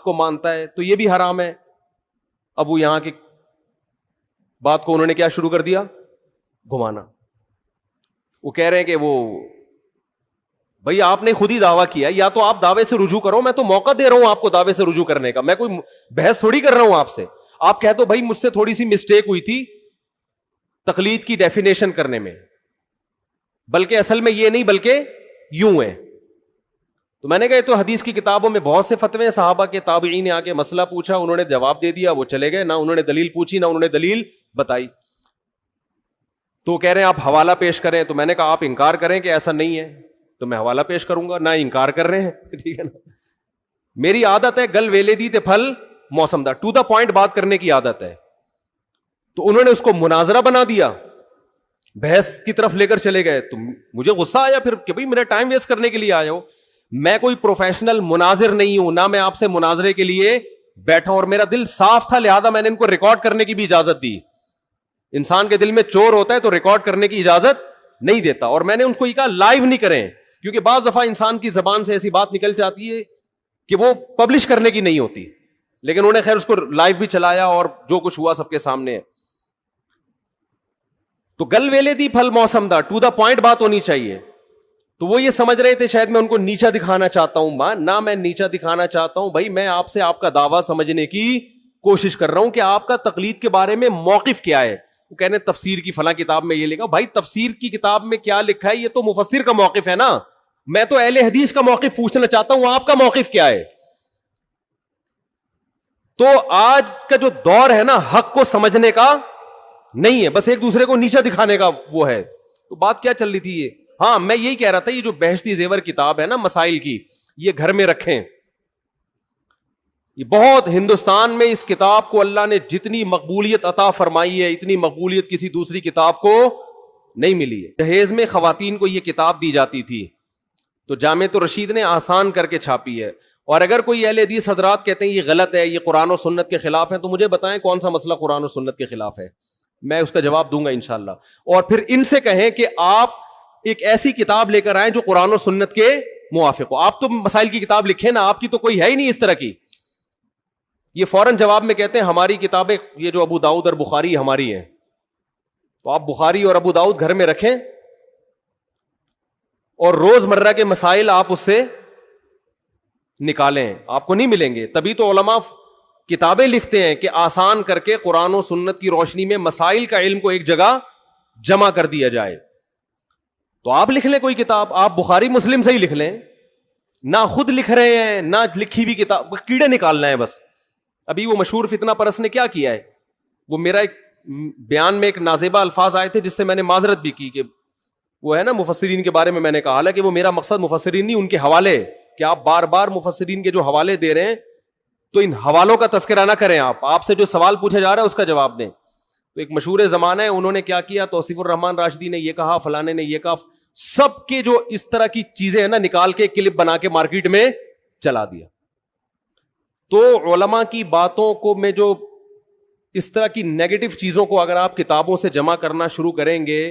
کو مانتا ہے تو یہ بھی حرام ہے. اب وہ یہاں کی بات کو انہوں نے کیا شروع کر دیا, گھمانا. وہ کہہ رہے ہیں کہ وہ بھائی آپ نے خود ہی دعویٰ کیا, یا تو آپ دعوے سے رجوع کرو, میں تو موقع دے رہا ہوں آپ کو دعوے سے رجوع کرنے کا, میں کوئی بحث تھوڑی کر رہا ہوں آپ سے. آپ کہہ دو بھائی مجھ سے تھوڑی سی مسٹیک ہوئی تھی تقلید کی ڈیفینیشن کرنے میں, بلکہ اصل میں یہ نہیں بلکہ یوں ہے. تو میں نے کہا تو حدیث کی کتابوں میں بہت سے فتوے ہیں, صحابہ کے تابعین نے آ کے مسئلہ پوچھا, انہوں نے جواب دے دیا, وہ چلے گئے, نہ انہوں نے دلیل پوچھی نہ انہوں نے دلیل بتائی. تو کہہ رہے ہیں آپ حوالہ پیش کریں, تو میں نے کہا آپ انکار کریں کہ ایسا نہیں ہے تو میں حوالہ پیش کروں گا, نہ انکار کر رہے ہیں, ٹھیک ہے نا. میری عادت ہے گل ویلے دی تے پھل موسم دا, ٹو دا پوائنٹ بات کرنے کی عادت ہے. تو انہوں نے اس کو مناظرہ بنا دیا, بحث کی طرف لے کر چلے گئے. تو مجھے غصہ آیا پھر کہ بھئی میرا ٹائم ویسٹ کرنے کے لیے آئے ہو. میں کوئی پروفیشنل مناظر نہیں ہوں, نہ میں آپ سے مناظرے کے لیے بیٹھا ہوں, اور میرا دل صاف تھا لہذا میں نے ان کو ریکارڈ کرنے کی بھی اجازت دی. انسان کے دل میں چور ہوتا ہے تو ریکارڈ کرنے کی اجازت نہیں دیتا, اور میں نے ان کو یہ کہا لائیو نہیں کریں, کیونکہ بعض دفعہ انسان کی زبان سے ایسی بات نکل جاتی ہے کہ وہ پبلش کرنے کی نہیں ہوتی. لیکن انہوں نے خیر اس کو لائیو بھی چلایا اور جو کچھ ہوا سب کے سامنے ہے. تو گل ویلے دی پھل موسم دا, ٹو دا پوائنٹ بات ہونی چاہیے. تو وہ یہ سمجھ رہے تھے شاید میں ان کو نیچا دکھانا چاہتا ہوں. نہ میں نیچا دکھانا چاہتا ہوں بھائی, میں آپ سے آپ کا دعویٰ سمجھنے کی کوشش کر رہا ہوں کہ آپ کا تقلید کے بارے میں موقف کیا ہے. وہ کہنے ہیں تفسیر کی فلاں کتاب میں یہ لکھا. بھائی تفسیر کی کتاب میں کیا لکھا ہے یہ تو مفسر کا موقف ہے نا, میں تو اہل حدیث کا موقف پوچھنا چاہتا ہوں, آپ کا موقف کیا ہے. تو آج کا جو دور ہے نا حق کو سمجھنے کا نہیں ہے, بس ایک دوسرے کو نیچا دکھانے کا وہ ہے. تو بات کیا چل رہی تھی یہ, ہاں میں یہی کہہ رہا تھا یہ جو بہشتی زیور کتاب ہے نا مسائل کی, یہ گھر میں رکھیں. یہ بہت ہندوستان میں اس کتاب کو اللہ نے جتنی مقبولیت عطا فرمائی ہے اتنی مقبولیت کسی دوسری کتاب کو نہیں ملی ہے. جہیز میں خواتین کو یہ کتاب دی جاتی تھی تو جامعۃ الرشید نے آسان کر کے چھاپی ہے. اور اگر کوئی اہل حدیث حضرات کہتے ہیں یہ غلط ہے, یہ قرآن و سنت کے خلاف ہے, تو مجھے بتائیں کون سا مسئلہ قرآن و سنت کے خلاف ہے, میں اس کا جواب دوں گا انشاءاللہ. اور پھر ان سے کہیں کہ آپ ایک ایسی کتاب لے کر آئیں جو قرآن و سنت کے موافق ہو. آپ تو مسائل کی کتاب لکھیں نا, آپ کی تو کوئی ہے ہی نہیں اس طرح کی. یہ فوراً جواب میں کہتے ہیں ہماری کتابیں یہ جو ابو داؤد اور بخاری ہماری ہیں, تو آپ بخاری اور ابو داؤد گھر میں رکھیں اور روز مرہ کے مسائل آپ اس سے نکالیں, آپ کو نہیں ملیں گے. تبھی تو علماء کتابیں لکھتے ہیں کہ آسان کر کے قرآن و سنت کی روشنی میں مسائل کا علم کو ایک جگہ جمع کر دیا جائے. تو آپ لکھ لیں کوئی کتاب, آپ بخاری مسلم سے ہی لکھ لیں, نہ خود لکھ رہے ہیں نہ لکھی ہوئی کتاب, کیڑے نکالنا ہے بس. ابھی وہ مشہور فتنہ پرست نے کیا کیا ہے, وہ میرا ایک بیان میں ایک نازیبہ الفاظ آئے تھے جس سے میں نے معذرت بھی کی کہ وہ ہے نا مفسرین کے بارے میں میں نے کہا, حالانکہ وہ میرا مقصد مفسرین نہیں ان کے حوالے, کہ آپ بار بار مفسرین کے جو حوالے دے رہے ہیں تو ان حوالوں کا تذکرہ نہ کریں, آپ سے جو سوال پوچھا جا رہا ہے اس کا جواب دیں. تو ایک مشہور زمانہ ہے, انہوں نے کیا کیا, توصیف الرحمان راشدی نے یہ کہا, فلانے نے یہ کہا, سب کے جو اس طرح کی چیزیں ہیں نا نکال کے کلپ بنا کے مارکیٹ میں چلا دیا. تو علماء کی باتوں کو میں جو اس طرح کی نیگیٹو چیزوں کو اگر آپ کتابوں سے جمع کرنا شروع کریں گے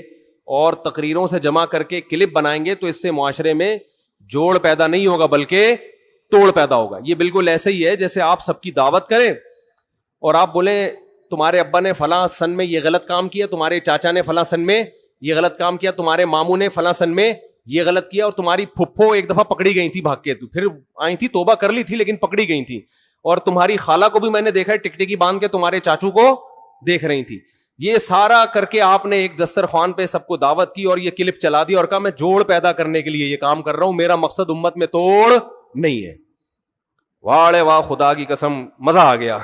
اور تقریروں سے جمع کر کے کلپ بنائیں گے تو اس سے معاشرے میں جوڑ پیدا نہیں ہوگا بلکہ توڑ پیدا ہوگا. یہ بالکل ایسے ہی ہے جیسے آپ سب کی دعوت کریں اور آپ بولیں تمہارے ابا نے فلاں سن میں یہ غلط کام کیا, تمہارے چاچا نے فلاں سن میں یہ غلط کام کیا, تمہارے ماموں نے فلاں سن میں یہ غلط کیا, اور تمہاری پھپھو ایک دفعہ پکڑی گئی تھی بھاگ کے, تو پھر آئی تھی توبہ کر لی تھی لیکن پکڑی گئی تھی, اور تمہاری خالہ کو بھی میں نے دیکھا ہے ٹکٹکی باندھ کے تمہارے چاچو کو دیکھ رہی تھی. یہ سارا کر کے آپ نے ایک دسترخوان پہ سب کو دعوت کی اور یہ کلپ چلا دی اور کہا میں جوڑ پیدا کرنے کے لیے یہ کام کر رہا ہوں, میرا مقصد امت میں توڑ نہیں ہے. واڑے واہ خدا کی قسم مزہ آ گیا.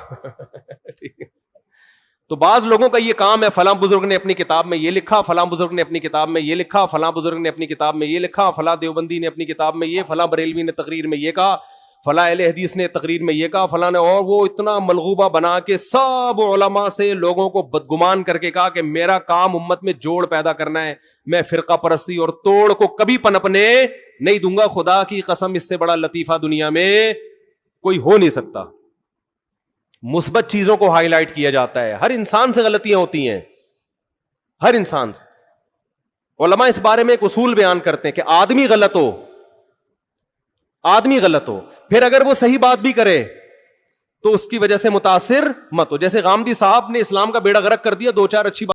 تو بعض لوگوں کا یہ کام ہے, فلاں بزرگ نے اپنی کتاب میں یہ لکھا, فلاں بزرگ نے اپنی کتاب میں یہ لکھا, فلاں بزرگ نے اپنی کتاب میں یہ لکھا, فلاں دیوبندی نے اپنی کتاب میں یہ, فلاں بریلوی نے تقریر میں یہ کہا, فلاں اہل حدیث نے تقریر میں یہ کہا, فلاں نے, اور وہ اتنا ملغوبہ بنا کے سب علماء سے لوگوں کو بدگمان کر کے کہا کہ میرا کام امت میں جوڑ پیدا کرنا ہے, میں فرقہ پرستی اور توڑ کو کبھی پنپنے نہیں دوں گا. خدا کی قسم اس سے بڑا لطیفہ دنیا میں کوئی ہو نہیں سکتا. مثبت چیزوں کو ہائی لائٹ کیا جاتا ہے, ہر انسان سے غلطیاں ہوتی ہیں, ہر انسان سے. علماء اس بارے میں ایک اصول بیان کرتے ہیں کہ آدمی غلط ہو, پھر اگر وہ صحیح بات بھی کرے تو اس کی وجہ سے متاثر مت ہو. جیسے غامدی صاحب نے اسلام کا بیڑا غرق کر دیا, دو چار اچھی